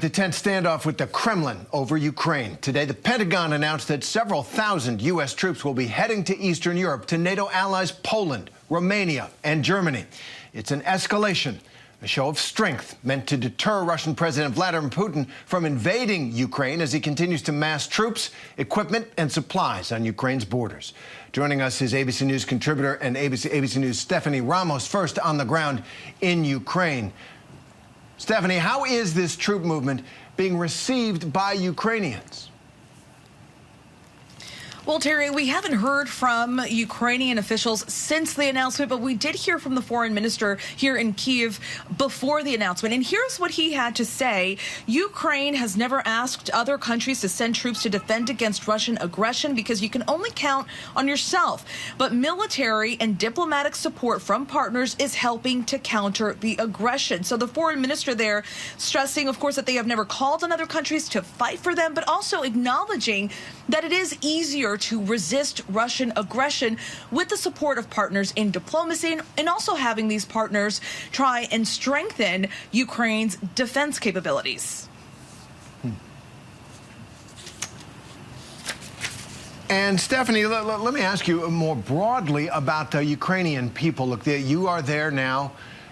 The tense standoff with the Kremlin over Ukraine. Today, the Pentagon announced that several thousand U.S. troops will be heading to Eastern Europe to NATO allies Poland, Romania, and Germany. It's an escalation, a show of strength meant to deter Russian President Vladimir Putin from invading Ukraine as he continues to mass troops, equipment, and supplies on Ukraine's borders. Joining us is ABC News contributor and ABC News' Stephanie Ramos, first on the ground in Ukraine. Stephanie, how is this troop movement being received by Ukrainians? Well, Terry, we haven't heard from Ukrainian officials since the announcement, but we did hear from the foreign minister here in Kyiv before the announcement. And here's what he had to say. Ukraine has never asked other countries to send troops to defend against Russian aggression because you can only count on yourself. But military and diplomatic support from partners is helping to counter the aggression. So the foreign minister there stressing, of course, that they have never called on other countries to fight for them, but also acknowledging that it is easier to resist Russian aggression with the support of partners in diplomacy and also having these partners try and strengthen Ukraine's defense capabilities. And Stephanie, let me ask you more broadly about the Ukrainian people. Look, you are there now,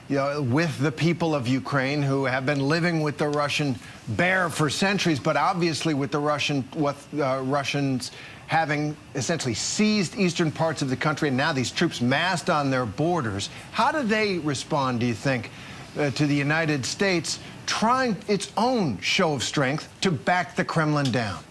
with the people of Ukraine who have been living with the Russian bear for centuries, but obviously with the Russians having essentially seized eastern parts of the country, and now these troops massed on their borders. How do they respond, do you think, to the United States trying its own show of strength to back the Kremlin down?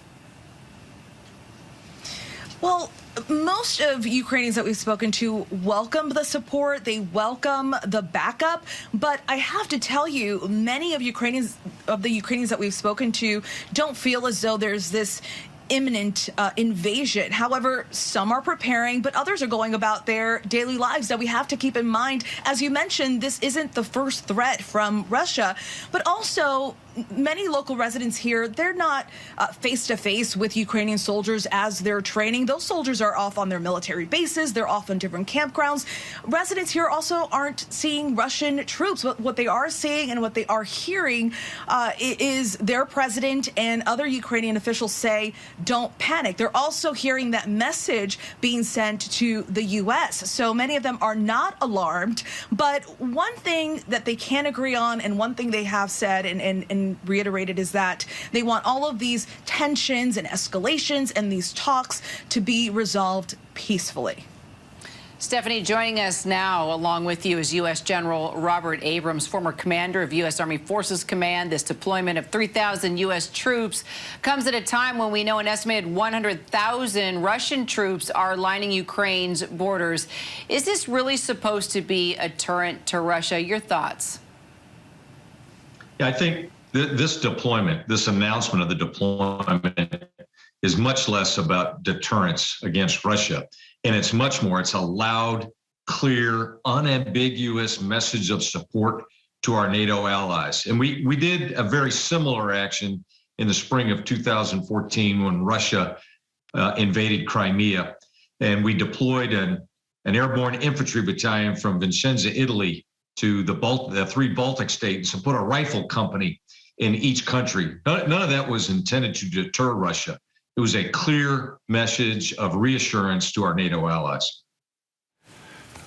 Well, most of Ukrainians that we've spoken to welcome the support. They welcome the backup. But I have to tell you, many of the Ukrainians that we've spoken to don't feel as though there's this imminent invasion. However, some are preparing, but others are going about their daily lives. That we have to keep in mind. As you mentioned, this isn't the first threat from Russia, but also many local residents here, they're not face-to-face with Ukrainian soldiers as they're training. Those soldiers are off on their military bases. They're off on different campgrounds. Residents here also aren't seeing Russian troops. But what they are seeing and what they are hearing is their president and other Ukrainian officials say, don't panic. They're also hearing that message being sent to the U.S. So many of them are not alarmed. But one thing that they can agree on, and one thing they have said and reiterated, is that they want all of these tensions and escalations and these talks to be resolved peacefully. Stephanie, joining us now along with you is U.S. General Robert Abrams, former commander of U.S. Army Forces Command. This deployment of 3,000 U.S. troops comes at a time when we know an estimated 100,000 Russian troops are lining Ukraine's borders. Is this really supposed to be a deterrent to Russia? Your thoughts? Yeah, I think this deployment, this announcement of the deployment, is much less about deterrence against Russia. And it's much more, it's a loud, clear, unambiguous message of support to our NATO allies. And we did a very similar action in the spring of 2014 when Russia invaded Crimea. And we deployed an airborne infantry battalion from Vicenza, Italy, to the three Baltic states and put a rifle company in each country. None of that was intended to deter Russia. It was a clear message of reassurance to our NATO allies.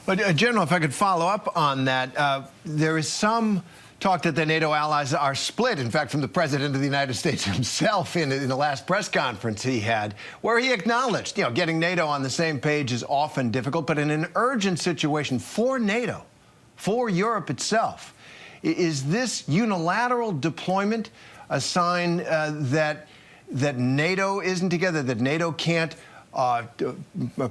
But General, if I could follow up on that, there is some talk that the NATO allies are split. In fact, from the President of the United States himself in the last press conference he had, where he acknowledged, getting NATO on the same page is often difficult, but in an urgent situation for NATO, for Europe itself, is this unilateral deployment a sign that NATO isn't together, that NATO can't,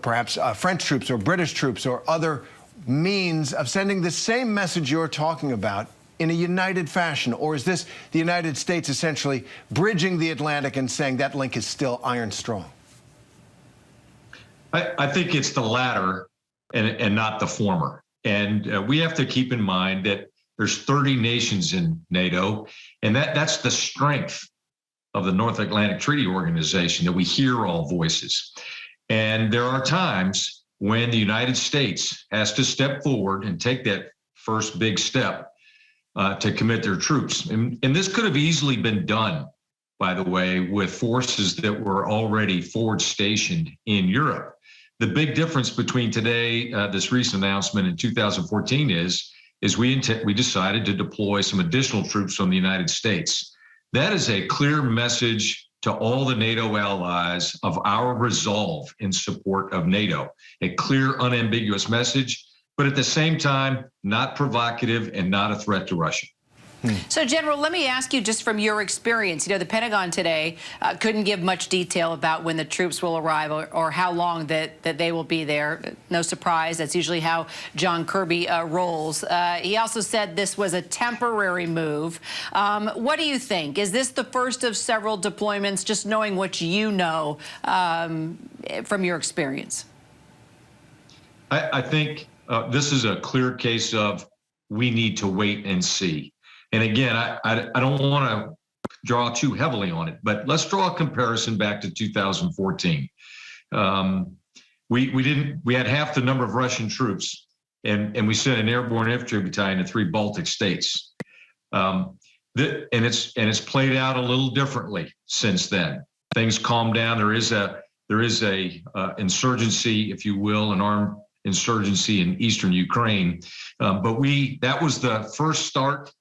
perhaps French troops or British troops or other means of sending the same message you're talking about in a united fashion? Or is this the United States essentially bridging the Atlantic and saying that link is still iron strong? I think it's the latter and not the former. And we have to keep in mind that there's 30 nations in NATO, and that's the strength of the North Atlantic Treaty Organization, that we hear all voices. And there are times when the United States has to step forward and take that first big step to commit their troops. And this could have easily been done, by the way, with forces that were already forward stationed in Europe. The big difference between today, this recent announcement, in 2014 is we decided to deploy some additional troops from the United States. That is a clear message to all the NATO allies of our resolve in support of NATO. A clear, unambiguous message, but at the same time, not provocative and not a threat to Russia. So, General, let me ask you, just from your experience, the Pentagon today couldn't give much detail about when the troops will arrive or how long that they will be there. No surprise, that's usually how John Kirby rolls. He also said this was a temporary move. What do you think? Is this the first of several deployments, just knowing what you know from your experience? I think this is a clear case of we need to wait and see. And again, I don't want to draw too heavily on it, but let's draw a comparison back to 2014. We had half the number of Russian troops, and we sent an airborne infantry battalion to 3 Baltic states. And it's played out a little differently since then. Things calmed down. There is a insurgency, if you will, an armed insurgency in eastern Ukraine. But that was the first start.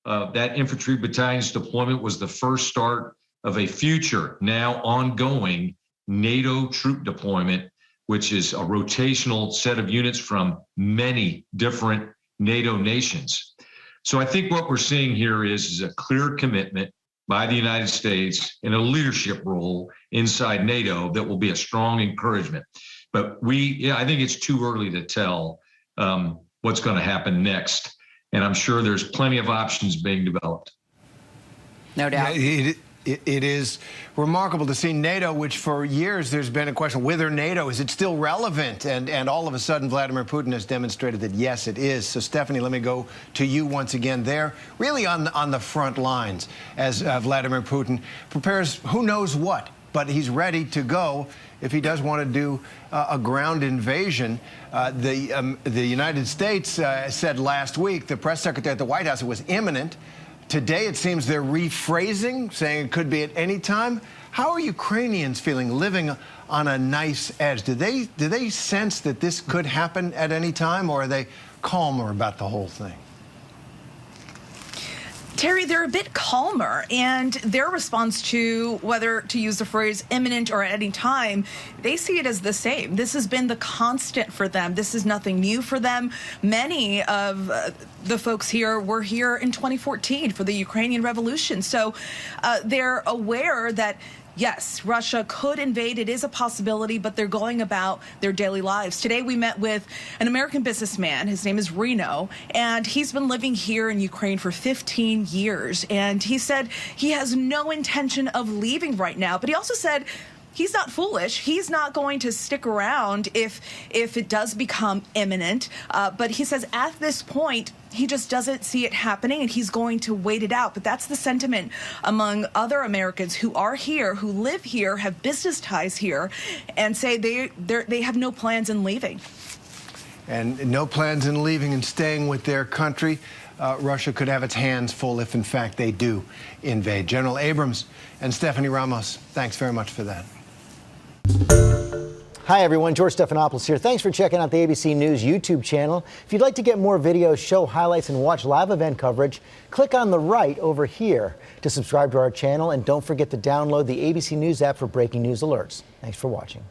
That infantry battalion's deployment was the first start of a future, now ongoing NATO troop deployment, which is a rotational set of units from many different NATO nations. So I think what we're seeing here is a clear commitment by the United States in a leadership role inside NATO that will be a strong encouragement. But I think it's too early to tell what's going to happen next. And I'm sure there's plenty of options being developed. No doubt. Yeah, it is remarkable to see NATO, which for years there's been a question, whether NATO, is it still relevant? And all of a sudden, Vladimir Putin has demonstrated that, yes, it is. So, Stephanie, let me go to you once again there, really on the front lines as Vladimir Putin prepares who knows what, but he's ready to go if he does want to do a ground invasion. The United States said last week, the press secretary at the White House, it was imminent. Today, it seems they're rephrasing, saying it could be at any time. How are Ukrainians feeling, living on a nice edge? Do they sense that this could happen at any time, or are they calmer about the whole thing? Terry, they're a bit calmer, and their response to whether to use the phrase imminent or at any time, they see it as the same. This has been the constant for them. This is nothing new for them. Many of the folks here were here in 2014 for the Ukrainian Revolution. So they're aware that, yes, Russia could invade. It is a possibility, but they're going about their daily lives. Today, we met with an American businessman. His name is Reno, and he's been living here in Ukraine for 15 years. And he said he has no intention of leaving right now, but he also said he's not foolish. He's not going to stick around if it does become imminent. But he says at this point, he just doesn't see it happening, and he's going to wait it out. But that's the sentiment among other Americans who are here, who live here, have business ties here, and say they have no plans in leaving. And no plans in leaving and staying with their country. Russia could have its hands full if, in fact, they do invade. General Abrams and Stephanie Ramos, thanks very much for that. Hi, everyone. George Stephanopoulos here. Thanks for checking out the ABC News YouTube channel. If you'd like to get more videos, show highlights, and watch live event coverage, click on the right over here to subscribe to our channel. And don't forget to download the ABC News app for breaking news alerts. Thanks for watching.